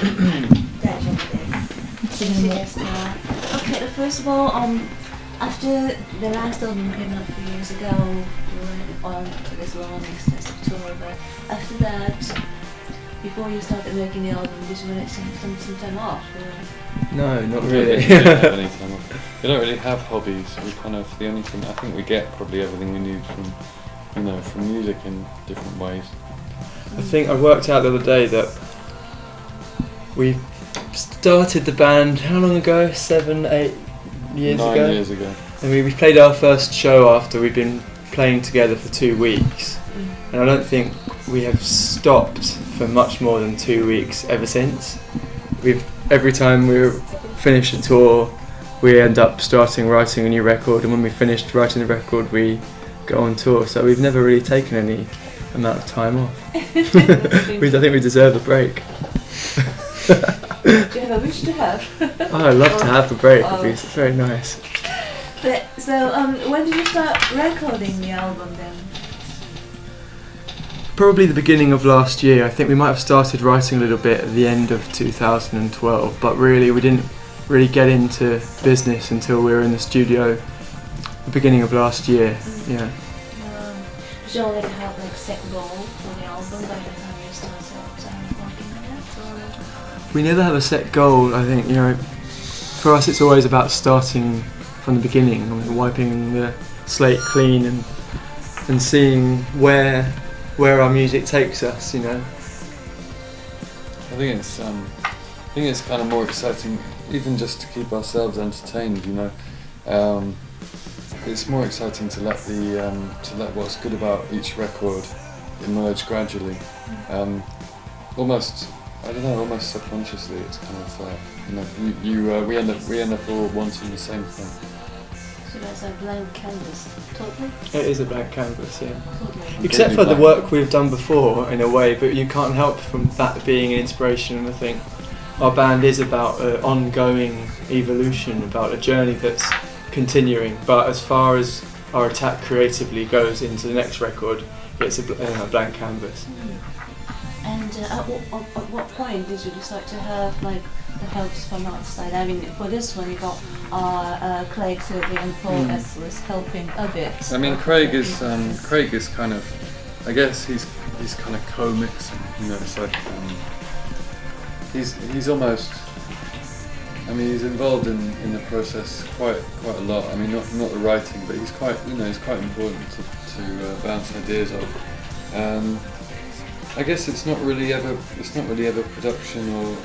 Okay, first of all, after the last album came out a few years ago, you went on to this long extensive tour, but after that, before you started making the album, did you want to take some time off? Or? No, not really. We don't have any time off. We don't really have hobbies. We kind of, the only thing, I think we get probably everything we need from, from music in different ways. I think I worked out the other day that we started the band, how long ago? 7, 8 years ago? 9 years ago. And we played our first show after we'd been playing together for 2 weeks. And I don't think we have stopped for much more than 2 weeks ever since. Every time we finish a tour, we end up writing a new record, and when we finished writing the record, we go on tour. So we've never really taken any amount of time off. I think we deserve a break. Do you have a wish to have? I'd love to have a break. It's very nice. But so, when did you start recording the album then? Probably the beginning of last year. I think we might have started writing a little bit at the end of 2012, but really we didn't really get into business until we were in the studio the beginning of last year. Yeah. Did you already have like set goal for the album by the time you started working on it? Or? We never have a set goal. I think, for us it's always about starting from the beginning and wiping the slate clean and seeing where our music takes us, I think it's kind of more exciting, even just to keep ourselves entertained. It's more exciting to let what's good about each record emerge gradually. Almost subconsciously. It's kind of we end up all wanting the same thing. So that's a blank canvas, totally? It is a blank canvas, yeah. Totally. Except for the work we've done before, in a way, but you can't help from that being an inspiration. And I think our band is about an ongoing evolution, about a journey that's continuing. But as far as our attack creatively goes into the next record, it's a blank canvas. And at what point did you decide to have like the helps from outside? I mean, for this one you got Craig, Sylvie and Paul was helping a bit. I mean, Craig is kind of, I guess he's kind of co-mixing. It's like he's almost. I mean, he's involved in the process quite a lot. I mean, not the writing, but he's quite important to bounce ideas off. I guess it's not really ever production, or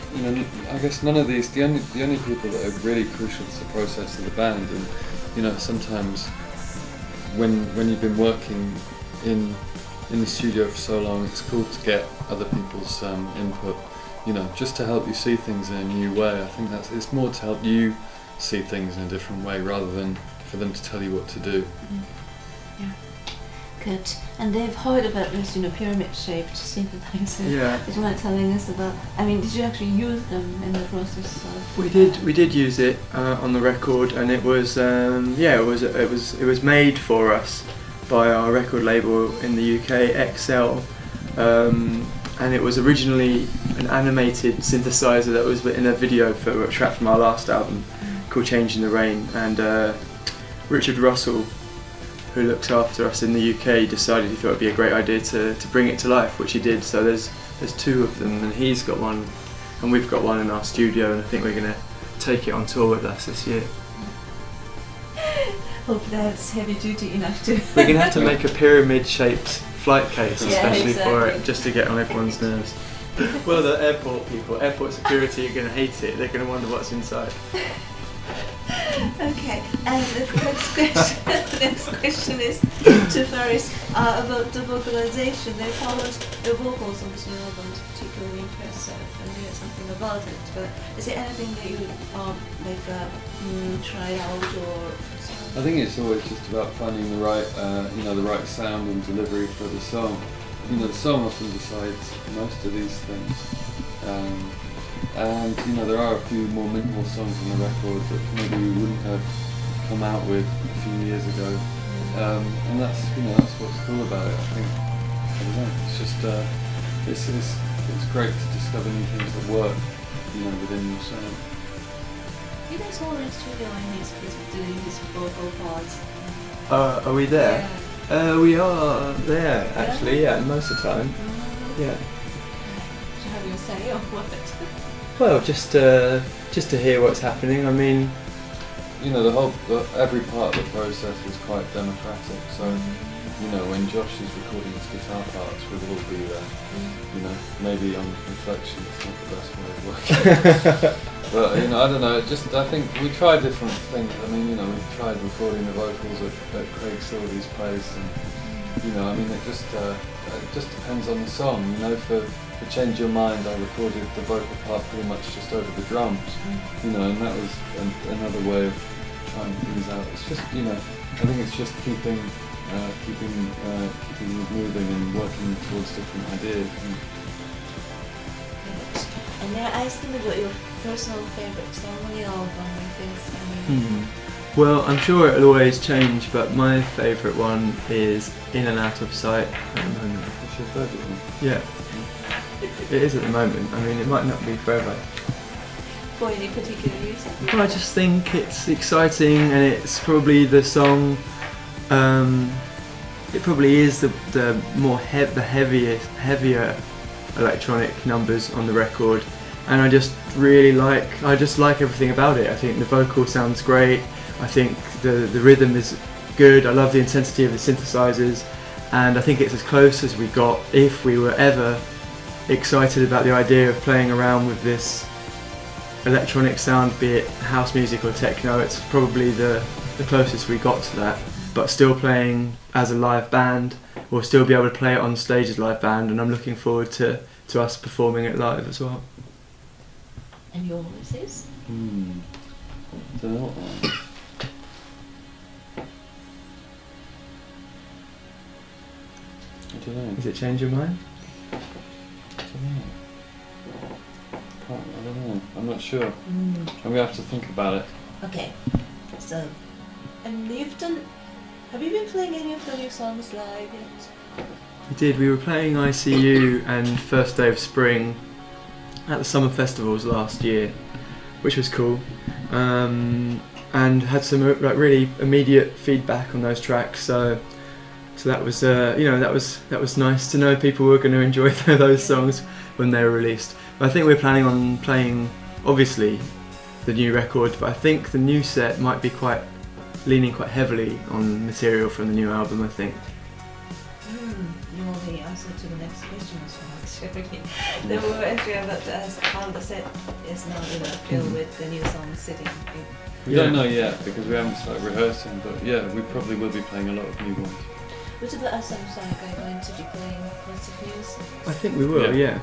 I guess none of these. The only people that are really crucial to the process of the band, and sometimes when you've been working in the studio for so long, it's cool to get other people's input. Just to help you see things in a new way. I think it's more to help you see things in a different way rather than for them to tell you what to do. Yeah. Good. And they've heard about this, pyramid-shaped synthesizer. Yeah. Did you mind telling us about? I mean, did you actually use them in the process of? We did use it on the record, and it was it was made for us by our record label in the UK, XL, and it was originally an animated synthesizer that was in a video for a track from our last album called Change in the Rain, and Richard Russell, who looks after us in the UK, decided he thought it would be a great idea to bring it to life, which he did. So there's 2 of them, and he's got one and we've got one in our studio, and I think we're going to take it on tour with us this year. Hope that's heavy duty enough to... We're going to have to make a pyramid shaped flight case especially exactly. for it, just to get on everyone's nerves. Well, the airport security are going to hate it. They're going to wonder what's inside. Okay, and the next question is to Faris about the vocalization. They followed the vocals on this new album is particularly impressive, and you had something about it. But is there anything that you tried out or? I think it's always just about finding the right, the right sound and delivery for the song. The song often decides most of these things. And there are a few more minimal songs on the record that maybe we wouldn't have come out with a few years ago, and that's what's cool about it. I think it's just it's great to discover new things that work. within yourself. You guys all in the studio and he's doing his vocal parts. Are we there? Yeah. We are there actually. Yeah, most of the time. Yeah. Do you have your say or what? Well, just to hear what's happening. I mean, Every part of the process is quite democratic. So, when Josh is recording his guitar parts, we'll all be there. Maybe on reflection, it's not the best way of working. But I don't know. I think we try different things. I mean, we tried recording the vocals at Craig Silvey's place, and it just depends on the song. For Change Your Mind, I recorded the vocal part pretty much just over the drums. And that was another way of trying things out. It's just, I think it's just keeping moving and working towards different ideas. And they're asking about your personal favourite song on the album, I guess. Well, I'm sure it'll always change, but my favourite one is In and Out of Sight at the moment. What's your favourite one? Yeah. It is at the moment. I mean, it might not be forever. For any particular reason? Well, I just think it's exciting, and it's probably the song. It probably is the more heavier electronic numbers on the record, and I just like everything about it. I think the vocal sounds great. I think the rhythm is good. I love the intensity of the synthesizers, and I think it's as close as we got if we were ever excited about the idea of playing around with this electronic sound, be it house music or techno. It's probably the closest we got to that, but still playing as a live band. We'll still be able to play it on stage as a live band, and I'm looking forward to us performing it live as well. And yours is? Don't know what one. I don't know. Does it Change Your Mind? I don't know. I'm not sure. I'm going to have to think about it. Okay. So, and have you been playing any of the new songs live yet? We did. We were playing ICU and First Day of Spring at the summer festivals last year, which was cool, and had some really immediate feedback on those tracks. So that was that was nice to know people were going to enjoy those songs when they were released. But I think we're planning on playing, obviously, the new record, but I think the new set might be leaning quite heavily on material from the new album, I think. You know the answer to the next question as well, actually. They were actually about to ask how the set is now filled with the new songs sitting. We don't know yet because we haven't started rehearsing, but yeah, we probably will be playing a lot of new ones. What about us? I'm sorry, are you going to be playing lots of new songs? I think we will, yeah.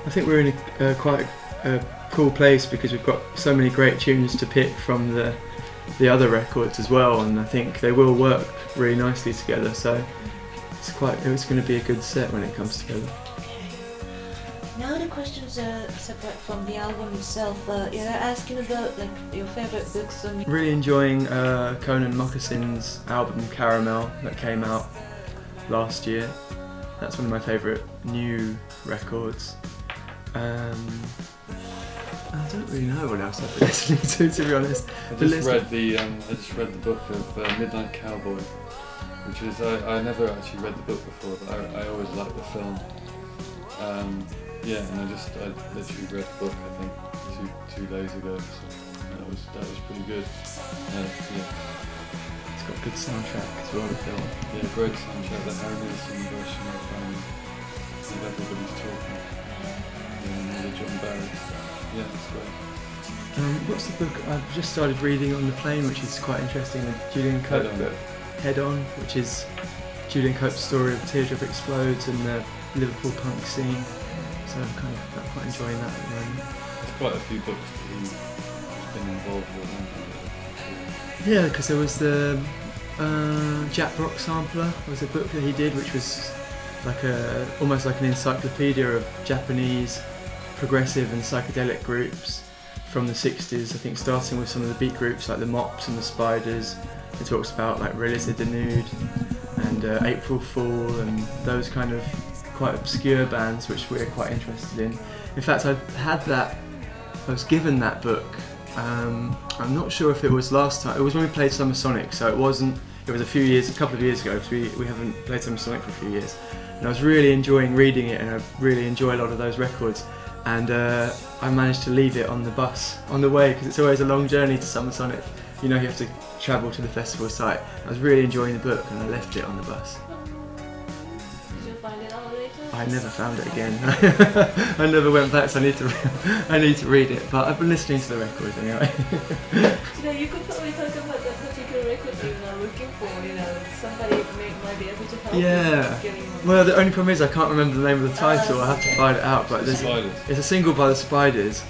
I think we're in a quite a cool place because we've got so many great tunes to pick from the other records as well, and I think they will work really nicely together. So it's going to be a good set when it comes together. Okay. Now the questions are separate from the album itself. You're asking about your favourite books. Really enjoying Conan Moccasin's album Caramel that came out last year. That's one of my favourite new records. I don't really know what else I've been listening to be honest. I just read the book of Midnight Cowboy, which is I never actually read the book before, but I always liked the film. And I literally read the book I think two days ago, so that was pretty good. It's got a good soundtrack as well, the film. Yeah, great soundtrack. The Harry Nilsson version of Everybody's Talking. And John Barry. Yeah, it's great. What's the book I've just started reading on the plane, which is quite interesting, with Julian Cope, Head On, which is Julian Cope's story of Teardrop Explodes and the Liverpool punk scene. So I'm quite enjoying that at the moment. There's quite a few books that he's been involved with. Yeah, because there was the Jack Rock Sampler was a book that he did, which was almost like an encyclopedia of Japanese progressive and psychedelic groups from the 60s, I think, starting with some of the beat groups like the Mops and the Spiders. It talks about like Release the Nude and April Fool and those kind of quite obscure bands which we're quite interested in. In fact, I've had that I was given that book. I'm not sure if it was last time. It was when we played Summer Sonic, so it wasn't. It was a couple of years ago, because we haven't played Summer Sonic for a few years. And I was really enjoying reading it, and I really enjoy a lot of those records. And I managed to leave it on the bus on the way, because it's always a long journey to Summer Sonic. You know, you have to travel to the festival site. I was really enjoying the book, and I left it on the bus. Did you find it out later? I never found it again. I never went back, so I need to read it. But I've been listening to the records anyway. You know, you could probably talk about that particular record you are looking for. You know, somebody might be able to help you. Yeah. Getting one. Well, the only problem is I can't remember the name of the title. I have to Okay. find it out. But Spiders. it's a single by the Spiders.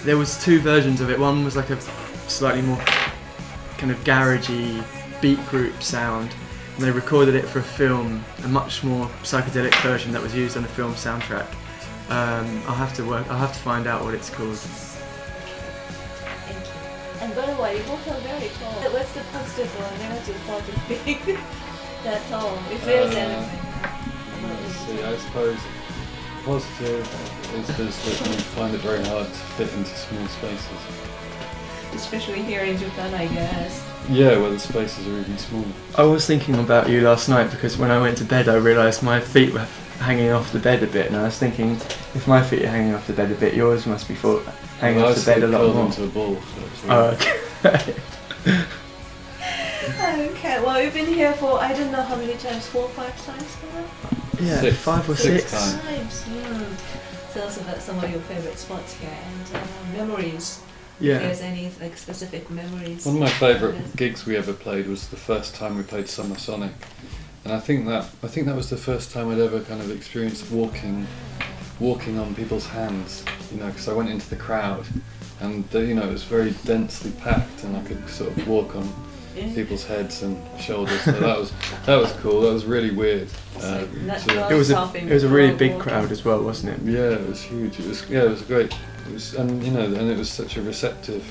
There was two versions of it. One was like a slightly more kind of garagey beat group sound. And they recorded it for a film, a much more psychedelic version that was used on the film soundtrack. I'll have to find out what it's called. Thank you. And by the way, you both are very tall. What's the positive or negative part of being that tall? If there's anything. Let's see, I suppose positive is just that you find it very hard to fit into small spaces. Especially here in Japan, I guess. Yeah, where the spaces are even smaller. I was thinking about you last night, because when I went to bed I realised my feet were hanging off the bed a bit, and I was thinking, if my feet are hanging off the bed a bit, yours must be hanging Well, off the bed a lot curled more. into a ball, so it's Oh, okay. Okay, well, you've been here for I don't know how many times, 4 or 5 times now? Yeah, Six. 5 or Six 6. times. Tell us about some of your favourite spots here and memories. If Yeah. there's any like specific memories. One of my favourite gigs we ever played was the first time we played Summer Sonic, and I think that was the first time I'd ever kind of experienced walking on people's hands. You know, because I went into the crowd, and you know, it was very densely packed, and I could sort of walk on people's heads and shoulders. So that was cool. That was really weird. It was a really big crowd as well, wasn't it? Yeah, it was huge. It was great. It was, and you know, and it was such a receptive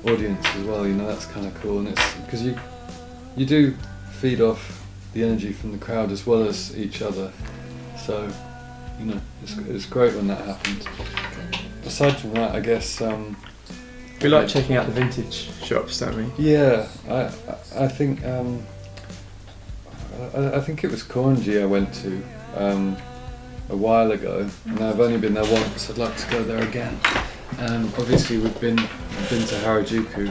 audience as well. You know, that's kind of cool, and it's because you do feed off the energy from the crowd as well as each other. So, you know, it's great when that happens. Aside from that, I guess We like checking out the vintage shops, don't we? yeah, I think I think it was Koranji I went to a while ago, and I've only been there once. I'd like to go there again. Obviously, we've been to Harajuku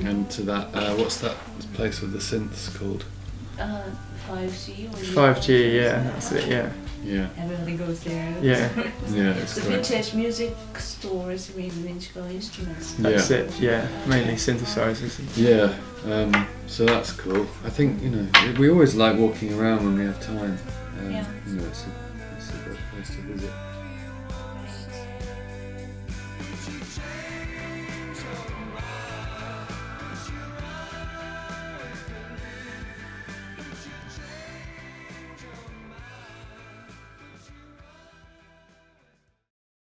and to that what's that place with the synths called? 5G. Or 5G, yeah, that's it, yeah. Yeah, Everybody goes there. yeah, it's The great. vintage music stores with musical instruments. That's Yeah. it, yeah. Mainly synthesizers. Yeah, so that's cool. I think, you know, we always like walking around when we have time. Yeah. You know, it's a great place to visit. Right.